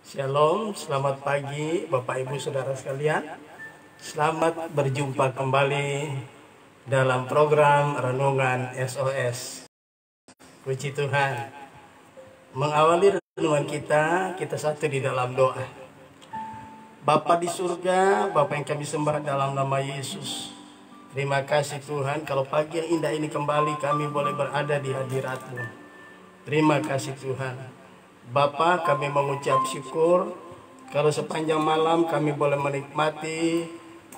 Shalom, selamat pagi Bapak Ibu Saudara sekalian. Selamat berjumpa kembali dalam program Renungan SOS. Puji Tuhan. Mengawali renungan kita satu di dalam doa. Bapa di surga, Bapa yang kami sembah dalam nama Yesus. Terima kasih Tuhan, kalau pagi yang indah ini kembali kami boleh berada di hadirat-Mu. Terima kasih Tuhan. Bapa, kami mengucap syukur kalau sepanjang malam kami boleh menikmati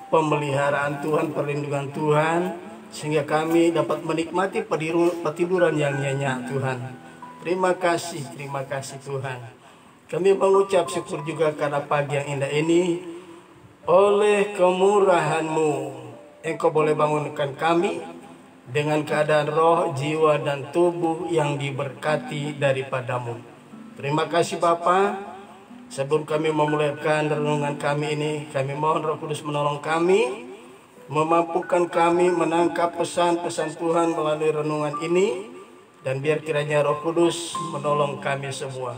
pemeliharaan Tuhan, perlindungan Tuhan, sehingga kami dapat menikmati petiduran yang nyenyak Tuhan. Terima kasih Tuhan. Kami mengucap syukur juga karena pagi yang indah ini, oleh kemurahan-Mu Engkau boleh bangunkan kami dengan keadaan roh, jiwa, dan tubuh yang diberkati daripada-Mu. Terima kasih Bapa. Sebelum kami memulaikan renungan kami ini, kami mohon Roh Kudus menolong kami, memampukan kami menangkap pesan-pesan Tuhan melalui renungan ini, dan biar kiranya Roh Kudus menolong kami semua.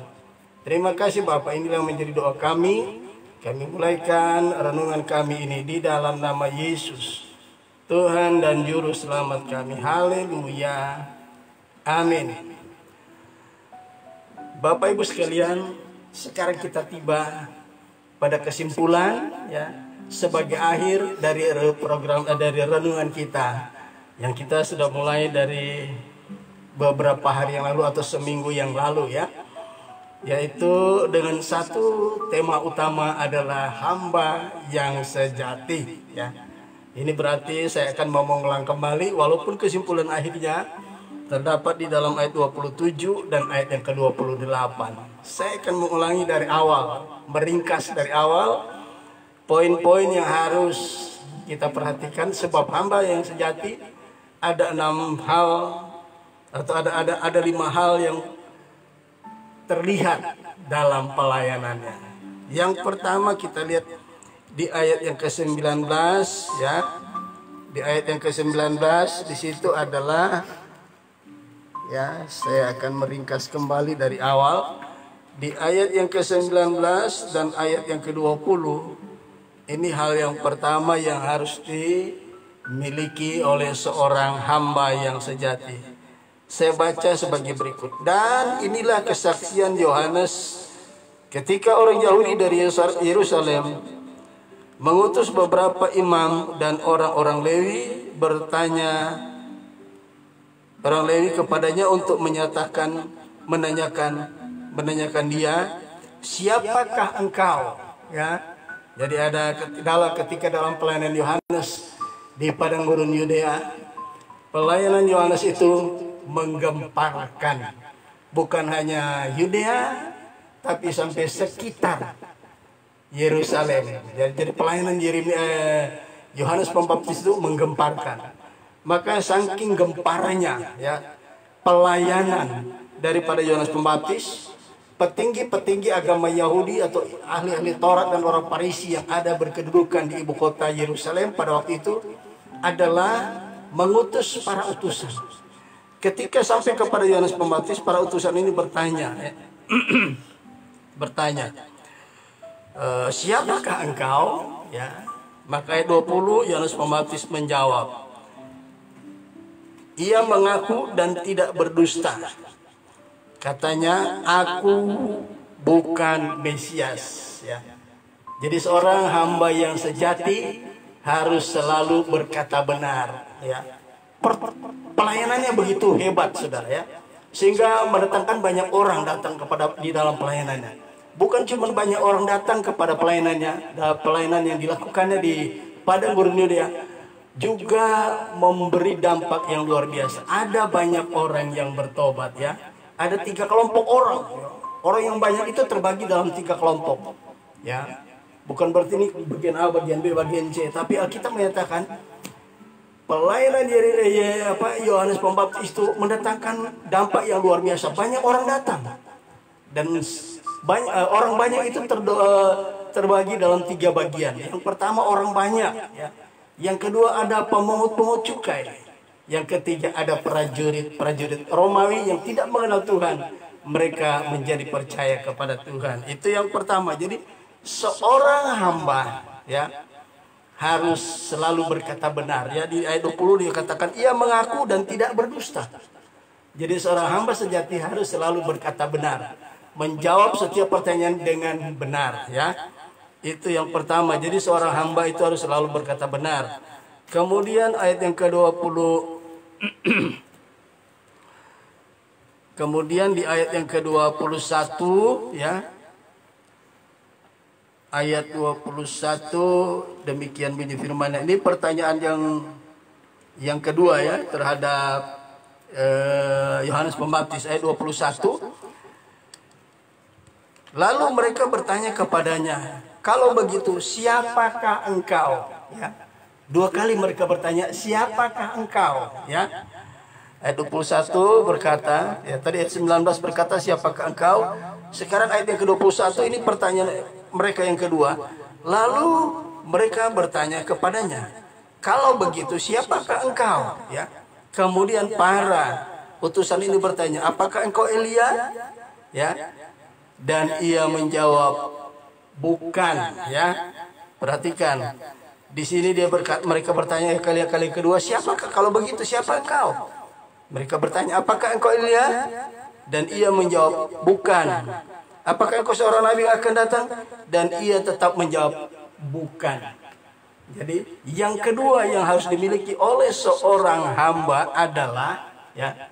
Terima kasih Bapa, inilah yang menjadi doa kami. Kami mulaikan renungan kami ini di dalam nama Yesus, Tuhan dan Juru Selamat kami. Haleluya. Amin. Bapak Ibu sekalian, sekarang kita tiba pada kesimpulan ya, sebagai akhir dari program dari renungan kita yang kita sudah mulai dari beberapa hari yang lalu atau seminggu yang lalu ya. Yaitu dengan satu tema utama adalah hamba yang sejati ya. Ini berarti saya akan mau mengulang kembali walaupun kesimpulan akhirnya terdapat di dalam ayat 27 dan ayat yang ke-28. Saya akan mengulangi dari awal, meringkas dari awal poin-poin yang harus kita perhatikan, sebab hamba yang sejati ada 6 hal atau ada 5 hal yang terlihat dalam pelayanannya. Yang pertama kita lihat di ayat yang ke-19 ya. Di ayat yang ke-19 di situ adalah ya, saya akan meringkas kembali dari awal. Di ayat yang ke-19 dan ayat yang ke-20, ini hal yang pertama yang harus dimiliki oleh seorang hamba yang sejati. Saya baca sebagai berikut. Dan inilah kesaksian Yohanes ketika orang Yahudi dari Yerusalem mengutus beberapa imam dan orang-orang Lewi orang Lewi kepadanya untuk menanyakan dia, siapakah engkau? Ya, jadi ketika dalam pelayanan Yohanes di padang gurun Yudea, pelayanan Yohanes itu menggemparkan bukan hanya Yudea, tapi sampai sekitar Yerusalem. Jadi pelayanan Yohanes Pembaptis itu menggemparkan. Maka saking gemparanya ya pelayanan daripada Yohanes Pembaptis, petinggi-petinggi agama Yahudi atau ahli-ahli Taurat dan orang Farisi yang ada berkedudukan di ibu kota Yerusalem pada waktu itu adalah mengutus para utusan. Ketika sampai kepada Yohanes Pembaptis, para utusan ini bertanya, siapakah engkau? Ya, maka ayat 20 Yohanes Pembaptis menjawab, ia mengaku dan tidak berdusta. Katanya, aku bukan Mesias. Ya. Jadi seorang hamba yang sejati harus selalu berkata benar. Ya. Pelayanannya begitu hebat, saudara ya, sehingga mendatangkan banyak orang datang di dalam pelayanannya. Bukan cuma banyak orang datang kepada pelayanan yang dilakukannya di padang gurun Yudea, juga memberi dampak yang luar biasa. Ada banyak orang yang bertobat ya. Ada 3 kelompok orang. Orang yang banyak itu terbagi dalam 3 kelompok. Ya. Bukan berarti ini bagian A, bagian B, bagian C, tapi Alkitab menyatakan pelayanan Yohanes Pembaptis itu mendatangkan dampak yang luar biasa. Banyak orang datang. Dan orang banyak itu terbagi dalam 3 bagian. Yang pertama orang banyak ya. Yang kedua ada pemungut cukai. Yang ketiga ada prajurit Romawi yang tidak mengenal Tuhan. mereka menjadi percaya kepada Tuhan. Itu yang pertama. Jadi seorang hamba ya harus selalu berkata benar. Ya, di ayat 20 dikatakan ia mengaku dan tidak berdusta. Jadi seorang hamba sejati harus selalu berkata benar, menjawab setiap pertanyaan dengan benar, ya. Itu yang pertama. Jadi seorang hamba itu harus selalu berkata benar. Kemudian ayat yang ke-20 kemudian di ayat yang ke-21 ya. Ayat 21 demikian bunyi firman. Ini pertanyaan yang kedua ya terhadap Yohanes Pembaptis, ayat 21. Lalu mereka bertanya kepadanya, kalau begitu siapakah engkau? Ya. Dua kali mereka bertanya, siapakah engkau? Ya. Ayat 21 berkata, ya tadi ayat 19 berkata siapakah engkau? Sekarang ayat yang ke-21 ini pertanyaan mereka yang kedua. Lalu mereka bertanya kepadanya, kalau begitu siapakah engkau? Ya. Kemudian para utusan ini bertanya, apakah engkau Elia? Ya. Dan ia menjawab, bukan. Ya. Perhatikan. Di sini mereka bertanya kali kedua, siapakah? Kalau begitu siapa engkau? Mereka bertanya, apakah engkau Elia? Dan ia menjawab, bukan. Apakah engkau seorang nabi yang akan datang? Dan ia tetap menjawab, bukan. Jadi yang kedua yang harus dimiliki oleh seorang hamba adalah ya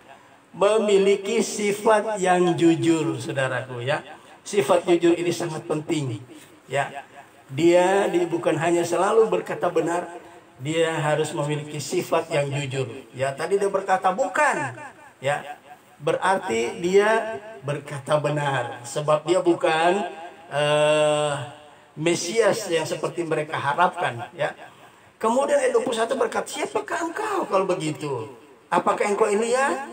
memiliki sifat yang jujur, saudaraku ya. Sifat jujur ini sangat penting. Ya. Dia bukan hanya selalu berkata benar, dia harus memiliki sifat yang jujur. Ya, tadi dia berkata bukan. Ya. Berarti dia berkata benar sebab dia bukan Mesias yang seperti mereka harapkan, ya. Kemudian ayat 21 berkata, siapakah engkau kalau begitu? Apakah engkau Elia?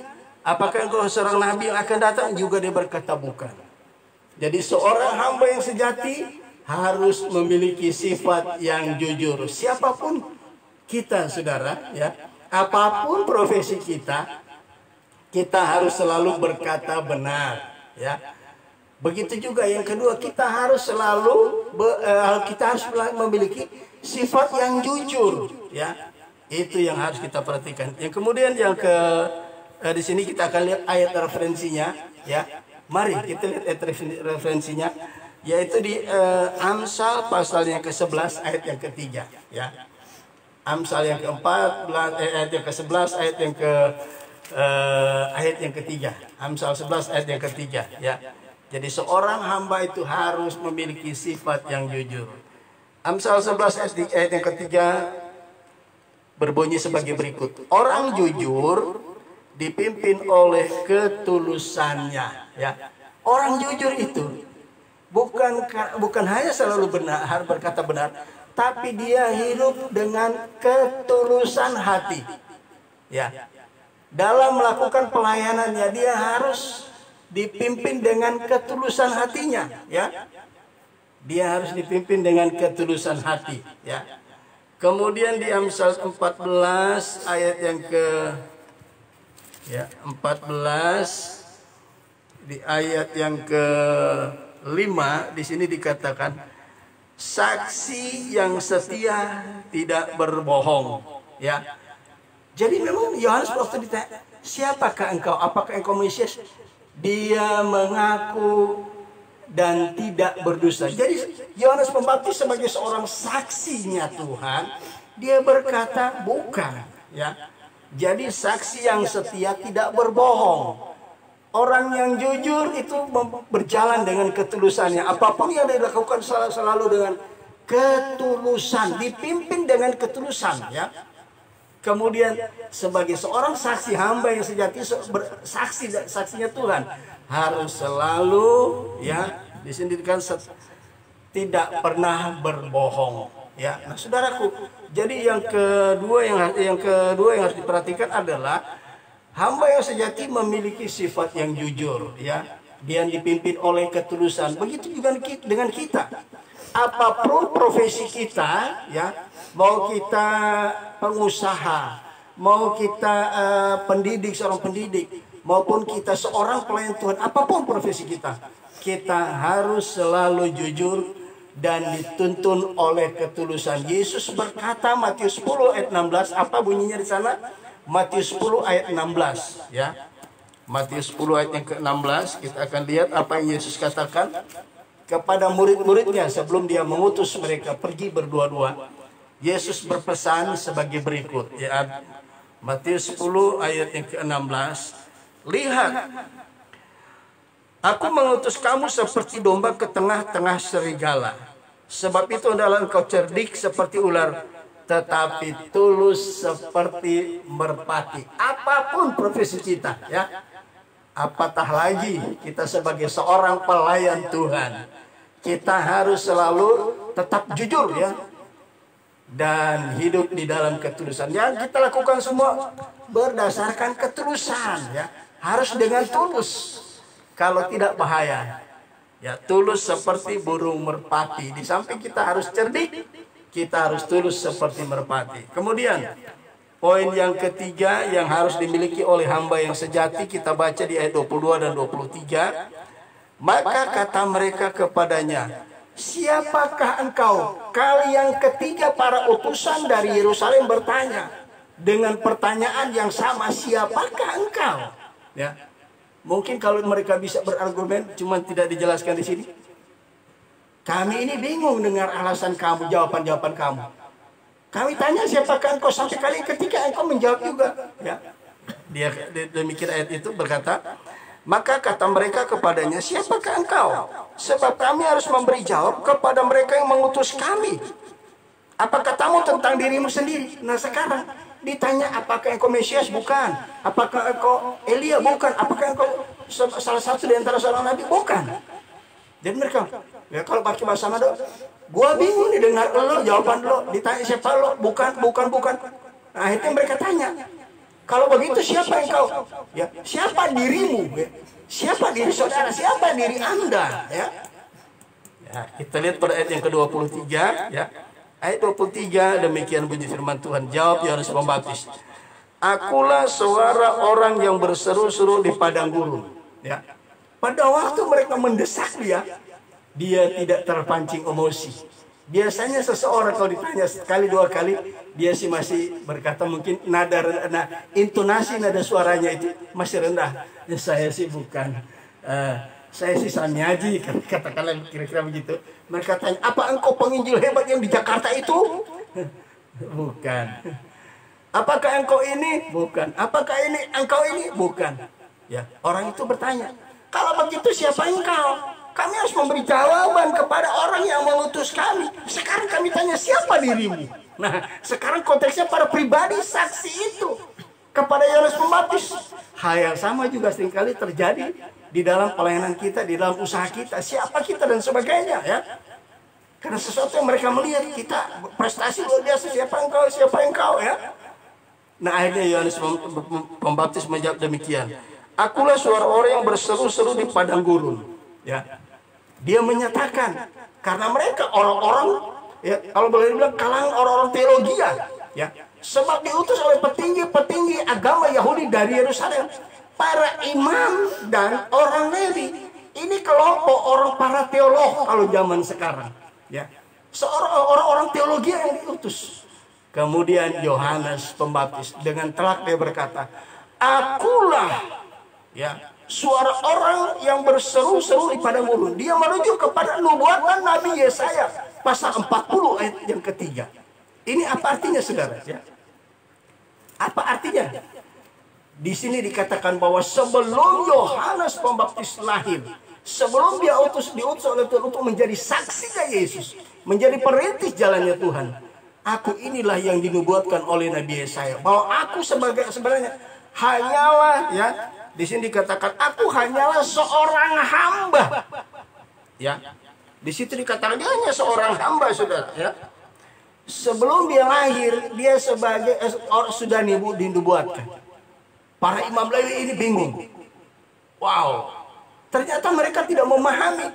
Apakah engkau seorang nabi yang akan datang? Juga dia berkata bukan. Jadi seorang hamba yang sejati harus memiliki sifat yang jujur. Siapapun kita, saudara, ya, apapun profesi kita, kita harus selalu berkata benar, ya. Begitu juga yang kedua, kita harus selalu memiliki sifat yang jujur, ya. Itu yang harus kita perhatikan. Yang kemudian di sini kita akan lihat ayat referensinya, ya. Mari kita lihat ayat referensinya, yaitu di Amsal pasal yang ke-11 ayat yang ketiga, ya. Amsal yang ke-14 ayat yang ke-11 ayat yang ketiga. Amsal 11 ayat yang ketiga, ya. Jadi seorang hamba itu harus memiliki sifat yang jujur. Amsal 11 ayat yang ketiga berbunyi sebagai berikut. Orang jujur dipimpin oleh ketulusannya, ya. Orang jujur itu bukan hanya selalu benar, berkata benar, tapi dia hidup dengan ketulusan hati. Ya. Dalam melakukan pelayanannya dia harus dipimpin dengan ketulusan hatinya, ya. Dia harus dipimpin dengan ketulusan hati, ya. Kemudian di Amsal 14 ayat yang ke-14 di ayat yang ke-5 di sini dikatakan saksi yang setia tidak berbohong, ya. Jadi memang Yohanes waktu ditanya, siapakah engkau? Apakah engkau Mesias? Dia mengaku dan tidak berdusta. Jadi Yohanes Pembaptis sebagai seorang saksinya Tuhan, dia berkata bukan, ya. Jadi saksi yang setia tidak berbohong. Orang yang jujur itu berjalan dengan ketulusannya. Apapun yang dia lakukan selalu dengan ketulusan, dipimpin dengan ketulusan, ya. Kemudian sebagai seorang saksi hamba yang sejati, saksinya Tuhan harus selalu, ya, disendirikan tidak pernah berbohong, ya. Nah, saudaraku, jadi yang kedua yang harus diperhatikan adalah hamba yang sejati memiliki sifat yang jujur, ya. Dia dipimpin oleh ketulusan. Begitu juga dengan kita. Apapun profesi kita, ya, mau kita pengusaha, mau kita seorang pendidik, maupun kita seorang pelayan Tuhan, apapun profesi kita, kita harus selalu jujur dan dituntun oleh ketulusan. Yesus berkata Matius 10 ayat 16, apa bunyinya di sana? Matius 10 ayat 16, ya. Matius 10 ayat yang ke-16, kita akan lihat apa yang Yesus katakan kepada murid-muridnya sebelum dia mengutus mereka pergi berdua-dua. Yesus berpesan sebagai berikut, ya. Matius 10 ayat yang ke-16, lihat, aku mengutus kamu seperti domba ke tengah-tengah serigala. Sebab itu adalah engkau cerdik seperti ular, tetapi tulus seperti merpati. Apapun profesi kita, ya. Apatah lagi kita sebagai seorang pelayan Tuhan, kita harus selalu tetap jujur, ya, dan hidup di dalam ketulusan. Yang kita lakukan semua berdasarkan ketulusan, ya. Harus dengan tulus. Kalau tidak bahaya, ya, tulus seperti burung merpati. Di samping kita harus cerdik, kita harus tulus seperti merpati. Kemudian poin yang ketiga yang harus dimiliki oleh hamba yang sejati, kita baca di ayat 22 dan 23. Maka kata mereka kepadanya, siapakah engkau? Kali yang ketiga para utusan dari Yerusalem bertanya dengan pertanyaan yang sama, siapakah engkau? Ya. Mungkin kalau mereka bisa berargumen, cuma tidak dijelaskan di sini. Kami ini bingung dengar alasan kamu, jawaban-jawaban kamu. Kami tanya siapakah engkau, sampai kali ketiga engkau menjawab juga. Ya. Dia demikian ayat itu berkata, maka kata mereka kepadanya, siapakah engkau? Sebab kami harus memberi jawab kepada mereka yang mengutus kami. Apa katamu tentang dirimu sendiri? Nah sekarang ditanya, apakah engkau Mesias? Bukan. Apakah engkau Elia? Bukan. Apakah engkau salah satu di antara seorang nabi? Bukan. Jadi mereka, ya kalau pakai bahasa Mado, gua bingung nih dengar lo, jawaban lo, ditanya siapa lo? Bukan. Nah, akhirnya mereka tanya, kalau begitu siapa engkau? Ya, siapa dirimu? Ya. Siapa diri saudara? Siapa diri Anda? Ya. Ya, kita lihat pada ayat yang ke-23, ya. Ayat 23, demikian bunyi firman Tuhan. Jawab Yohanes Pembaptis, akulah suara orang yang berseru-seru di padang gurun. Ya. Pada waktu mereka mendesak dia tidak terpancing emosi. Biasanya seseorang kalau ditanya sekali dua kali, dia sih masih berkata, mungkin intonasi nada suaranya itu masih rendah. Ya, saya sih bukan. Saya sih Samiaji, katakanlah kira-kira begitu. Mereka tanya, apa engkau penginjil hebat yang di Jakarta itu? Bukan. Apakah engkau ini? Bukan. Apakah ini engkau ini? Bukan. Ya, orang itu bertanya, kalau begitu siapa engkau? Kami harus memberi jawaban kepada orang yang mengutus kami. Sekarang kami tanya, siapa dirimu? Nah, sekarang konteksnya para pribadi saksi itu kepada Yohanes Pembaptis. Hal yang sama juga seringkali terjadi di dalam pelayanan kita, di dalam usaha kita, siapa kita dan sebagainya, ya. Karena sesuatu yang mereka melihat kita prestasi luar biasa, siapa engkau, ya. Nah, akhirnya Yohanes Pembaptis menjawab demikian, akulah suara orang yang berseru-seru di padang gurun, ya. Dia menyatakan, karena mereka orang-orang, ya, kalau boleh dibilang kalangan orang-orang teologi, ya, sebab diutus oleh petinggi-petinggi agama Yahudi dari Yerusalem, para imam dan orang Lewi. Ini kelompok orang para teolog kalau zaman sekarang, ya, orang-orang teologi yang diutus. Kemudian Yohanes Pembaptis dengan telak dia berkata, akulah, ya, suara orang yang berseru-seru di padang gurun. Dia merujuk kepada nubuatan Nabi Yesaya pasal 40 ayat yang ketiga. Ini apa artinya, saudara? Ya. Apa artinya? Di sini dikatakan bahwa sebelum Yohanes Pembaptis lahir, sebelum dia diutus oleh Tuhan untuk menjadi saksinya Yesus, menjadi perintis jalannya Tuhan, aku inilah yang dinubuatkan oleh Nabi Yesaya, bahwa aku sebenarnya hanyalah, ya, di sini dikatakan aku hanyalah seorang hamba, ya. Di situ dikatakan dia hanya seorang hamba, saudara, ya. Sebelum dia lahir, dia sebagai sudah dinubuatkan. Para imam Lewi ini bingung. Wow, ternyata mereka tidak memahami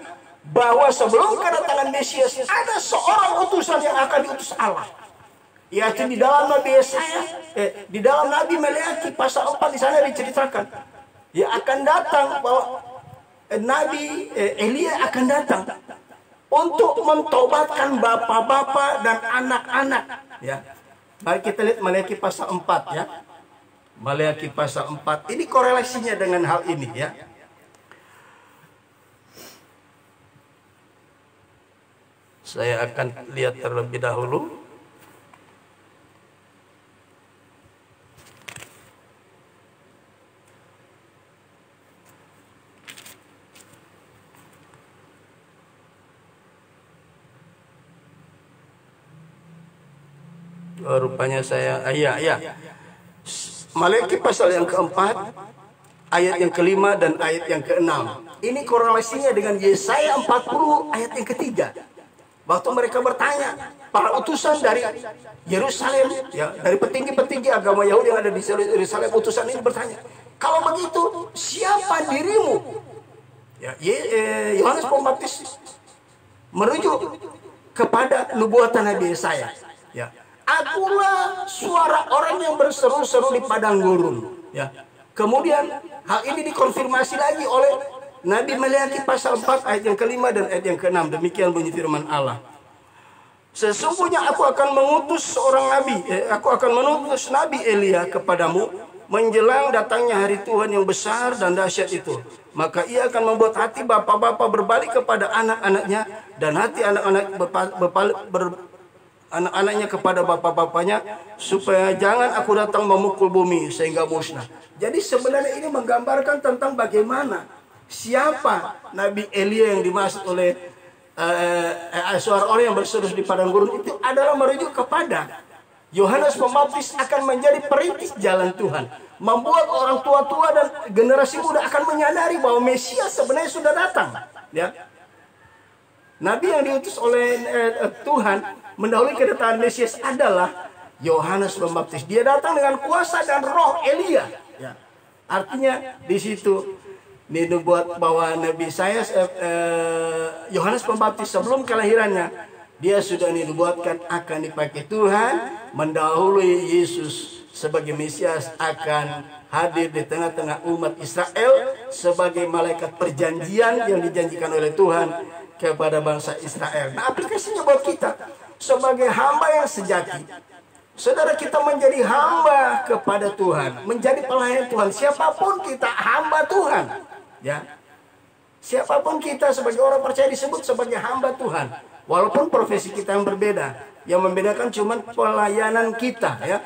bahwa sebelum kedatangan Mesias ada seorang utusan yang akan diutus Allah. Yaitu di dalam Nabi Yesaya, di dalam Nabi Meleaki pasal 4 di sana diceritakan Ya akan datang bahwa Nabi Elia akan datang untuk mentobatkan bapak-bapak dan anak-anak. Ya, mari kita lihat Maleakhi pasal 4 ya. Maleakhi pasal 4 ini korelasinya dengan hal ini ya. Saya akan lihat terlebih dahulu. Oh, rupanya saya iya. Maleakhi pasal yang keempat, ayat yang kelima dan ayat yang keenam. Ini korelasinya dengan Yesaya 40 ayat yang ketiga. Waktu mereka bertanya, para utusan dari Yerusalem, ya, dari petinggi-petinggi agama Yahudi yang ada di Yerusalem, utusan ini bertanya, kalau begitu siapa dirimu? Ya, Yohanes Pembaptis merujuk kepada nubuatan Nabi Yesaya. Ya, akulah suara orang yang berseru-seru di padang gurun. Ya. Kemudian hal ini dikonfirmasi lagi oleh Nabi Maleakhi pasal 4 ayat yang kelima dan ayat yang keenam. Demikian bunyi firman Allah. Sesungguhnya aku akan mengutus seorang nabi, aku akan mengutus Nabi Elia kepadamu menjelang datangnya hari Tuhan yang besar dan dahsyat itu. Maka ia akan membuat hati bapak-bapak berbalik kepada anak-anaknya dan hati anak-anaknya kepada bapak-bapaknya, supaya jangan aku datang memukul bumi sehingga musnah. Jadi sebenarnya ini menggambarkan tentang bagaimana siapa Nabi Elia yang dimaksud oleh suara orang yang berseru di padang gurun itu adalah merujuk kepada Yohanes Pembaptis akan menjadi perintis jalan Tuhan, membuat orang tua-tua dan generasi muda akan menyadari bahwa Mesias sebenarnya sudah datang. Ya, Nabi yang diutus oleh Tuhan mendahului kedatangan Mesias adalah Yohanes Pembaptis. Dia datang dengan kuasa dan roh Elia. Ya. Artinya di situ dinubuat bahwa Nabi saya Yohanes Pembaptis sebelum kelahirannya dia sudah dinubuatkan akan dipakai Tuhan mendahului Yesus sebagai Mesias akan hadir di tengah-tengah umat Israel sebagai malaikat perjanjian yang dijanjikan oleh Tuhan kepada bangsa Israel. Nah, aplikasinya buat kita sebagai hamba yang sejati. Saudara, kita menjadi hamba kepada Tuhan, menjadi pelayan Tuhan. Siapapun kita hamba Tuhan. Ya, siapapun kita sebagai orang percaya disebut sebagai hamba Tuhan, walaupun profesi kita yang berbeda. Yang membedakan cuma pelayanan kita. Ya,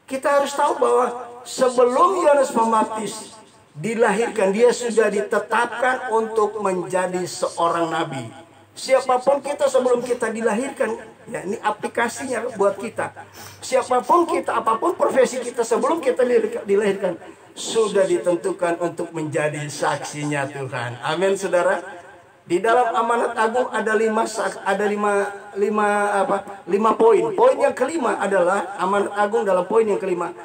kita harus tahu bahwa sebelum Yohanes Pembaptis dilahirkan, dia sudah ditetapkan untuk menjadi seorang nabi. Siapapun kita sebelum kita dilahirkan, ya ini aplikasinya buat kita. Siapapun kita, apapun profesi kita sebelum kita dilahirkan, sudah ditentukan untuk menjadi saksinya Tuhan. Amin, saudara. Di dalam amanat agung ada lima poin. Poin yang kelima adalah amanat agung dalam poin yang kelima.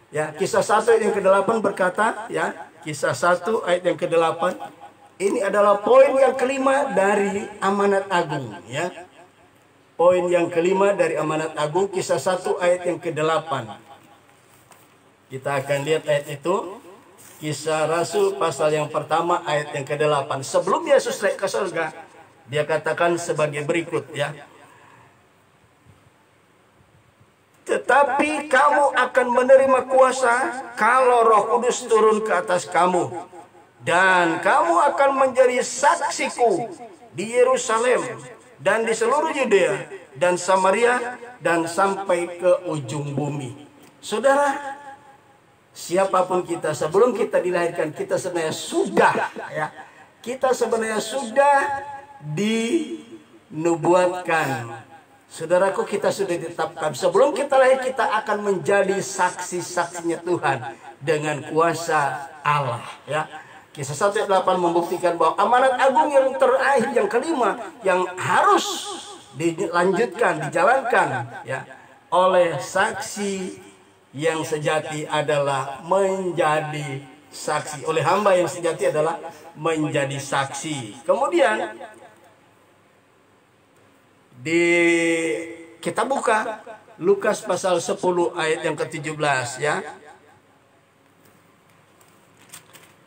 Ya, Kisah 1 ayat yang ke-8 berkata, ya, Kisah 1 ayat yang ke-8. Ini adalah poin yang kelima dari amanat agung, ya. Poin yang kelima dari amanat agung, Kisah 1 ayat yang ke-8. Kita akan lihat ayat itu. Kisah Rasul pasal yang pertama ayat yang ke-8. Sebelum Yesus naik ke surga, dia katakan sebagai berikut, ya. Tetapi kamu akan menerima kuasa kalau Roh Kudus turun ke atas kamu. Dan kamu akan menjadi saksiku di Yerusalem dan di seluruh Yudea dan Samaria dan sampai ke ujung bumi. Saudara, siapapun kita sebelum kita dilahirkan, kita sebenarnya sudah, ya, kita sebenarnya sudah dinubuatkan. Saudaraku, kita sudah ditetapkan sebelum kita lahir, kita akan menjadi saksi-saksinya Tuhan dengan kuasa Allah, ya. Kisah 1 ayat 8 membuktikan bahwa amanat agung yang terakhir, yang kelima, yang harus dilanjutkan, dijalankan, ya, oleh saksi yang sejati adalah menjadi saksi. Oleh hamba yang sejati adalah menjadi saksi. Kemudian kita buka Lukas pasal 10 ayat yang ke-17, ya.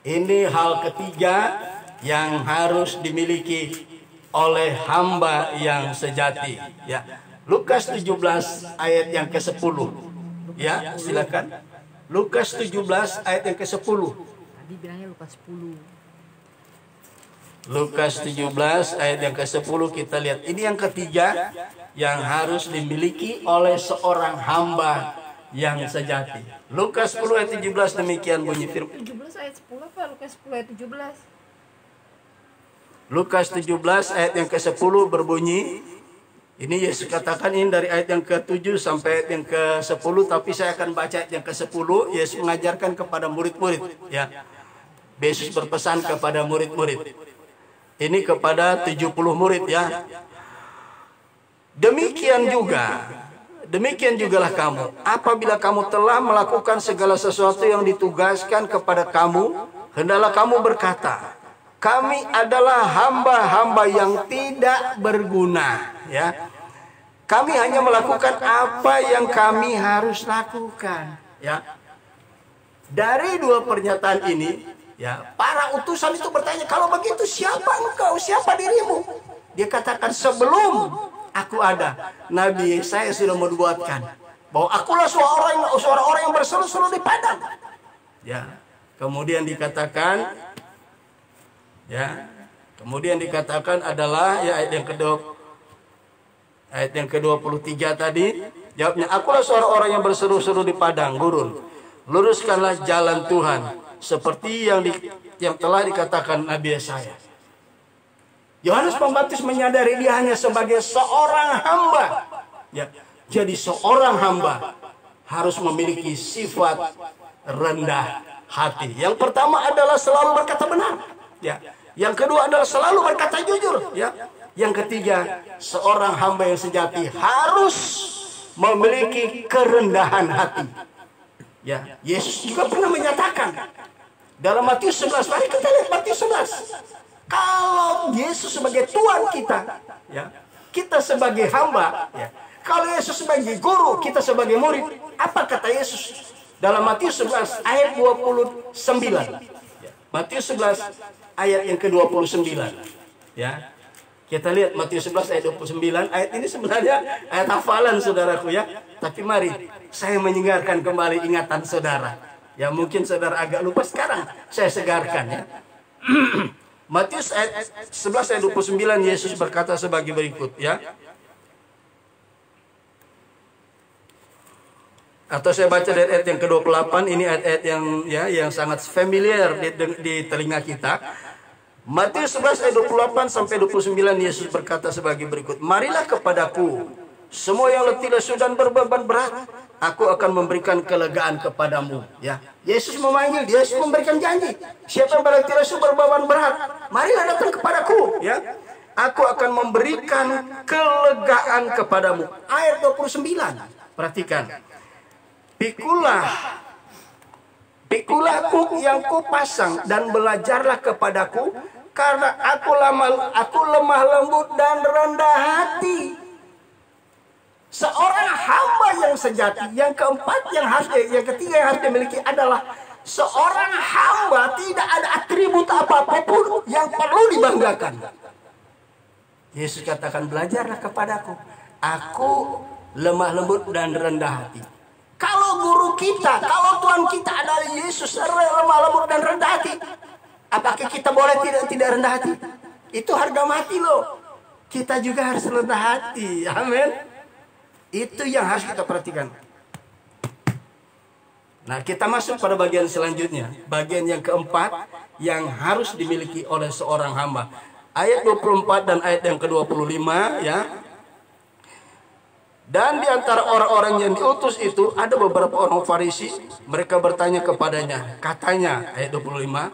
Ini hal ketiga yang harus dimiliki oleh hamba yang sejati. Ya, Lukas 17 ayat yang ke-10. Ya, silakan. Lukas 17 ayat yang ke-10. Tadi bilangnya Lukas 10. Lukas 17 ayat yang ke-10 kita lihat. Ini yang ketiga yang harus dimiliki oleh seorang hamba yang sejati. Lukas 10 ayat 17 demikian bunyi firman. 17 ayat 10 apa Lukas 10 ayat 17? Lukas 17 ayat yang ke-10 berbunyi, ini Yesus katakan ini dari ayat yang ke-7 sampai ayat yang ke-10, tapi saya akan baca ayat yang ke-10. Yesus mengajarkan kepada murid-murid, ya. Yesus berpesan kepada murid-murid. Ini kepada 70 murid, ya. Demikian jugalah kamu. Apabila kamu telah melakukan segala sesuatu yang ditugaskan kepada kamu, hendaklah kamu berkata, kami adalah hamba-hamba yang tidak berguna, ya. Kami hanya melakukan apa yang kami harus lakukan, ya. Dari dua pernyataan ini, ya, para utusan itu bertanya, kalau begitu siapa engkau, siapa dirimu? Dia katakan, sebelum aku ada, Nabi Yesaya sudah menubuatkan bahwa akulah suara orang yang berseru-seru di padang. Ya, kemudian dikatakan, ya, kemudian dikatakan adalah ya ayat yang ke-23 tadi, jawabnya, akulah suara orang yang berseru-seru di padang gurun, luruskanlah jalan Tuhan, seperti yang telah dikatakan Nabi Yesaya. Yohanes Pembaptis menyadari dia hanya sebagai seorang hamba. Ya, jadi seorang hamba harus memiliki sifat rendah hati. Yang pertama adalah selalu berkata benar. Ya. Yang kedua adalah selalu berkata jujur. Ya. Yang ketiga, seorang hamba yang sejati harus memiliki kerendahan hati. Ya, Yesus juga pernah menyatakan dalam Matius 11, mari kita lihat Matius 11. Kalau Yesus sebagai Tuhan kita, ya, kita sebagai hamba, ya. Kalau Yesus sebagai guru, kita sebagai murid, apa kata Yesus dalam Matius 11 ayat 29? Ya. Matius 11 ayat yang ke-29. Ya. Kita lihat Matius 11 ayat 29. Ayat ini sebenarnya ayat hafalan saudaraku, ya. Tapi mari saya menyegarkan kembali ingatan saudara. Ya, mungkin saudara agak lupa, sekarang saya segarkan, ya. Matius ayat 11 ayat 29, Yesus berkata sebagai berikut, ya. Atau saya baca dari ayat yang ke-28, ini ayat-ayat yang sangat familiar di telinga kita. Matius 11 ayat 28 sampai 29, Yesus berkata sebagai berikut, marilah kepadaku semua yang letih lesu dan berbeban berat, aku akan memberikan kelegaan kepadamu. Ya, Yesus memanggil, Yesus memberikan janji. Siapa yang berletih lesu berbeban berat, marilah datang kepadaku. Ya, aku akan memberikan kelegaan kepadamu. Ayat 29. Perhatikan. Pikulah kuk yang kupasang dan belajarlah kepadaku, karena aku lemah lembut dan rendah hati. Seorang hamba yang sejati, yang keempat, yang ketiga yang harus dimiliki adalah seorang hamba tidak ada atribut apapun yang perlu dibanggakan. Yesus katakan, belajarlah kepadaku, aku lemah lembut dan rendah hati. Kalau guru kita, kalau Tuhan kita adalah Yesus, lemah lembut dan rendah hati, apakah kita boleh tidak rendah hati? Itu harga mati loh. Kita juga harus rendah hati. Amin. Itu yang harus kita perhatikan. Nah, kita masuk pada bagian selanjutnya. Bagian yang keempat yang harus dimiliki oleh seorang hamba. Ayat 24 dan ayat yang ke-25, ya. Dan di antara orang-orang yang diutus itu ada beberapa orang Farisi. Mereka bertanya kepadanya. Katanya, ayat 25.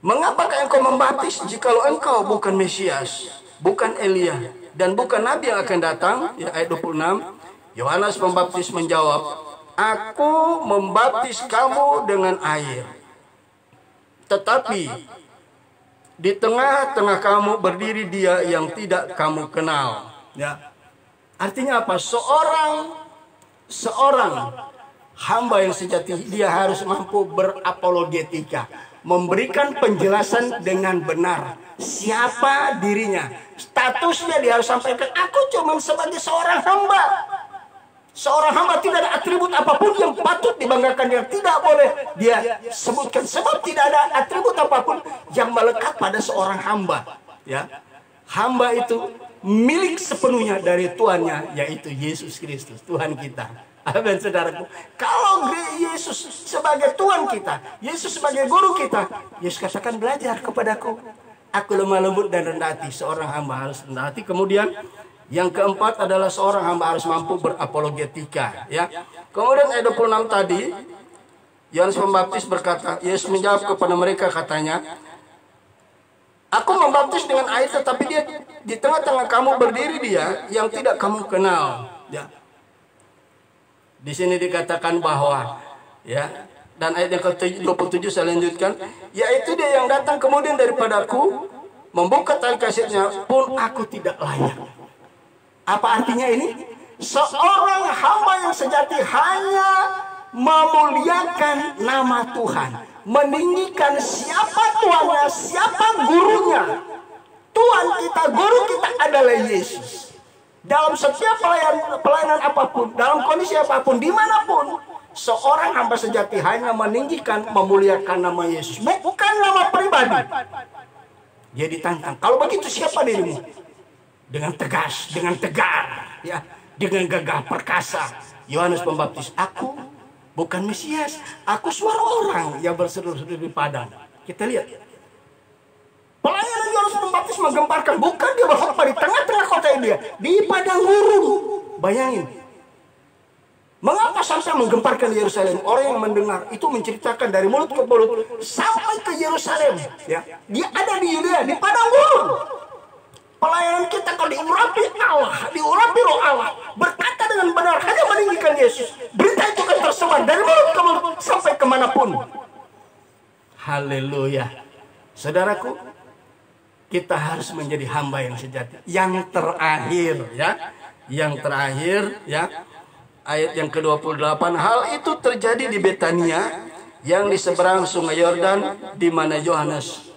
Mengapakah engkau membaptis jikalau engkau bukan Mesias, bukan Elia, dan bukan Nabi yang akan datang? Ya, ayat 26. Yohanes Pembaptis menjawab, aku membaptis kamu dengan air. Tetapi di tengah-tengah kamu berdiri dia yang tidak kamu kenal. Ya. Artinya apa? Seorang Hamba yang sejati dia harus mampu berapologetika, memberikan penjelasan dengan benar siapa dirinya, statusnya dia harus sampaikan. Aku cuma sebagai seorang hamba. Seorang hamba tidak ada atribut apapun yang patut dibanggakan, yang tidak boleh dia sebutkan, sebab tidak ada atribut apapun yang melekat pada seorang hamba. Ya, hamba itu milik sepenuhnya dari Tuannya, yaitu Yesus Kristus, Tuhan kita. Amin, saudaraku. Kalau Yesus sebagai Tuhan kita, Yesus sebagai guru kita, Yesus katakan, belajar kepadaku. Aku lemah lembut dan rendah hati. Seorang hamba harus rendah hati. Kemudian yang keempat adalah seorang hamba harus mampu berapologetika. Ya. Kemudian ayat 26 tadi, Yohanes Pembaptis berkata, Yesus menjawab kepada mereka katanya, aku membaptis dengan air, tetapi dia di tengah-tengah kamu berdiri dia yang tidak kamu kenal. Ya. Di sini dikatakan bahwa, ya, dan ayat yang ke-27 saya lanjutkan, yaitu dia yang datang kemudian daripadaku, membuka tali kasutnya pun aku tidak layak. Apa artinya ini? Seorang hamba yang sejati hanya memuliakan nama Tuhan, meninggikan siapa Tuhannya, siapa gurunya. Tuhan kita, guru kita adalah Yesus. Dalam setiap pelayanan apapun, dalam kondisi apapun, dimanapun, seorang hamba sejati hanya meninggikan, memuliakan nama Yesus, bukan nama pribadi. Dia ditantang, kalau begitu siapa dirimu? Dengan tegas, dengan tegar, ya, dengan gagah perkasa, Yohanes Pembaptis, aku bukan Mesias, aku suara orang yang berseru-seru di padang. Kita lihat, pelayanan Yohanes Pembaptis menggemparkan, bukan dia berkhotbah di tengah-tengah kota India, di padang gurun. Bayangin, mengapa sampai menggemparkan di Yerusalem? Orang yang mendengar itu menceritakan dari mulut ke mulut sampai ke Yerusalem. Ya, dia ada di Yudea, di padang gurun. Pelayanan kita kalau diurapi Allah, diurapi roh Allah, berkata dengan benar, hanya meninggikan Yesus. Berita itu akan tersebar dari mulut ke mulut sampai kemanapun. Haleluya. Saudaraku, kita harus menjadi hamba yang sejati. Yang terakhir, ya, yang terakhir, ya, ayat yang ke-28, hal itu terjadi di Betania yang di seberang sungai Yordan, di mana Yohanes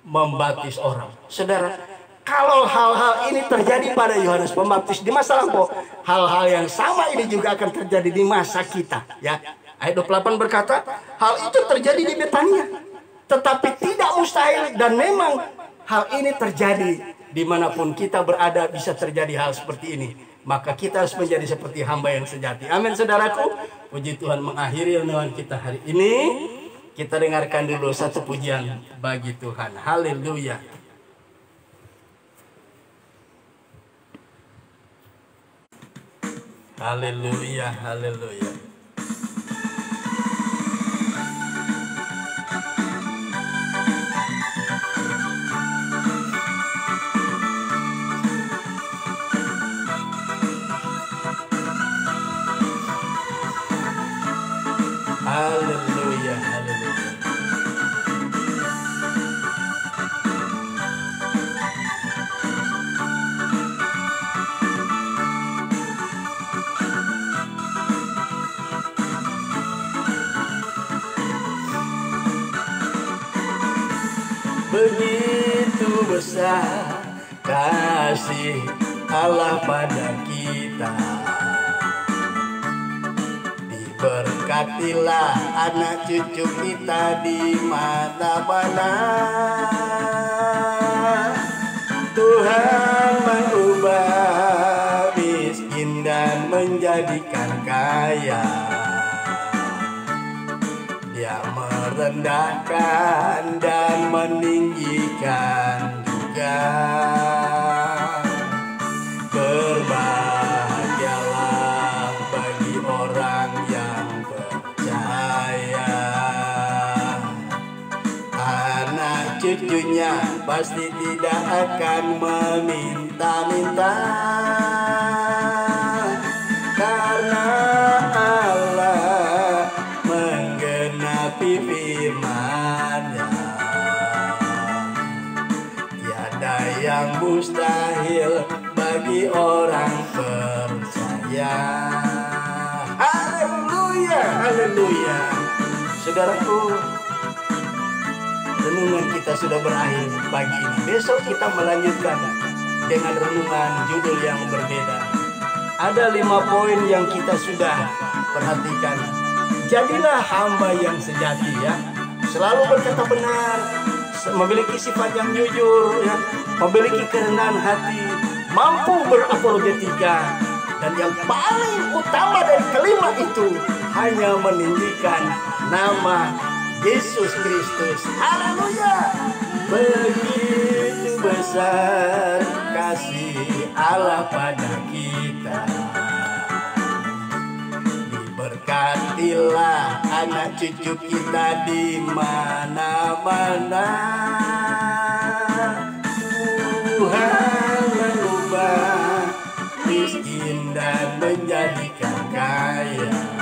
membaptis orang. Saudara, kalau hal-hal ini terjadi pada Yohanes Pembaptis di masa lampau, hal-hal yang sama ini juga akan terjadi di masa kita. Ya, ayat 28 berkata, hal itu terjadi di Betania, tetapi tidak mustahil, dan memang hal ini terjadi dimanapun kita berada, bisa terjadi hal seperti ini. Maka kita harus menjadi seperti hamba yang sejati. Amin, saudaraku. Puji Tuhan, mengakhiri renungan kita hari ini. Kita dengarkan dulu satu pujian bagi Tuhan. Haleluya. Haleluya, haleluya. Haleluya, haleluya. Begitu besar kasih Allah pada kita, diberkatilah anak cucu kita di mana-mana. Tuhan mengubah miskin dan menjadikan kaya. Dia merendahkan dan meninggikan juga. Berbahagialah bagi orang yang percaya. Anak cucunya pasti tidak akan meminta-minta, karena Allah menggenapi firman-Nya. Tiada yang mustahil bagi orang percaya. Haleluya. Haleluya. Saudaraku, renungan kita sudah berakhir pagi ini. Besok kita melanjutkan dengan renungan judul yang berbeda. Ada 5 poin yang kita sudah perhatikan. Jadilah hamba yang sejati ya. Selalu berkata benar, memiliki sifat yang jujur ya, memiliki kerendahan hati, mampu berapologetika, dan yang paling utama dari kelima itu hanya meninggikan nama Yesus Kristus. Haleluya. Begitu besar kasih Allah pada kita. Diberkatilah anak cucu kita di mana-mana. Tuhan mengubah miskin dan menjadikan kaya.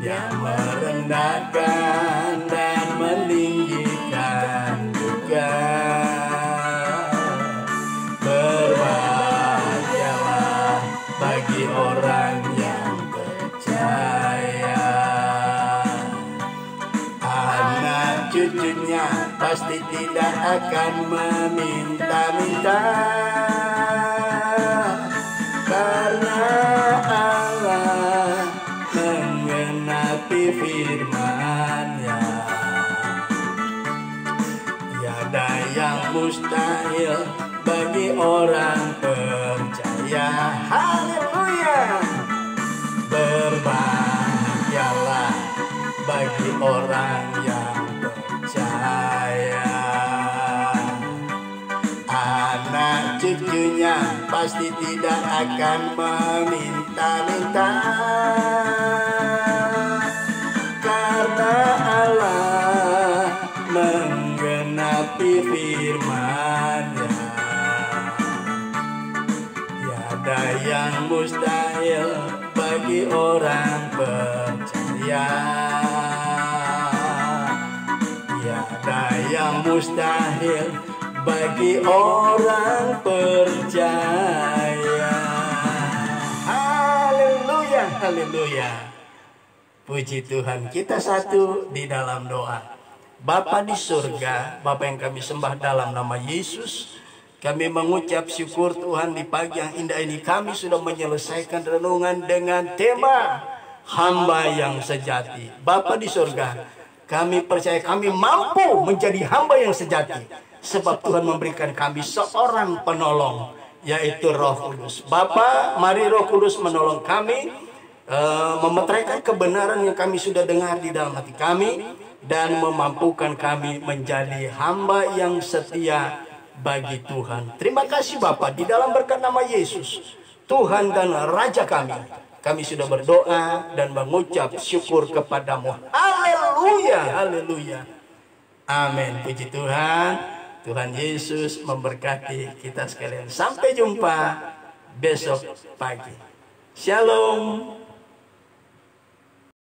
Dia merendahkan dan meninggikan juga. Berbahagialah bagi orang yang percaya. Anak cucunya pasti tidak akan meminta-minta, karena Allah menggenapi firman-Nya. Tiada yang mustahil bagi orang percaya. Haleluya. Berbahagialah bagi orang yang percaya. Anak cucunya pasti tidak akan meminta-minta, karena Allah menggenapi firman-Nya. Tiada yang mustahil bagi orang percaya. Tiada yang mustahil bagi orang percaya. Haleluya, haleluya. Puji Tuhan. Kita satu di dalam doa. Bapa di surga, Bapa yang kami sembah dalam nama Yesus, kami mengucap syukur Tuhan di pagi yang indah ini. Kami sudah menyelesaikan renungan dengan tema hamba yang sejati. Bapa di surga, kami percaya kami mampu menjadi hamba yang sejati, sebab Tuhan memberikan kami seorang penolong, yaitu Roh Kudus. Bapa, mari Roh Kudus menolong kami, memeteraikan kebenaran yang kami sudah dengar di dalam hati kami, dan memampukan kami menjadi hamba yang setia bagi Tuhan. Terima kasih Bapa, di dalam berkat nama Yesus, Tuhan dan Raja kami, kami sudah berdoa dan mengucap syukur kepadamu. Haleluya, haleluya. Amin. Puji Tuhan. Tuhan Yesus memberkati kita sekalian. Sampai jumpa besok pagi. Shalom.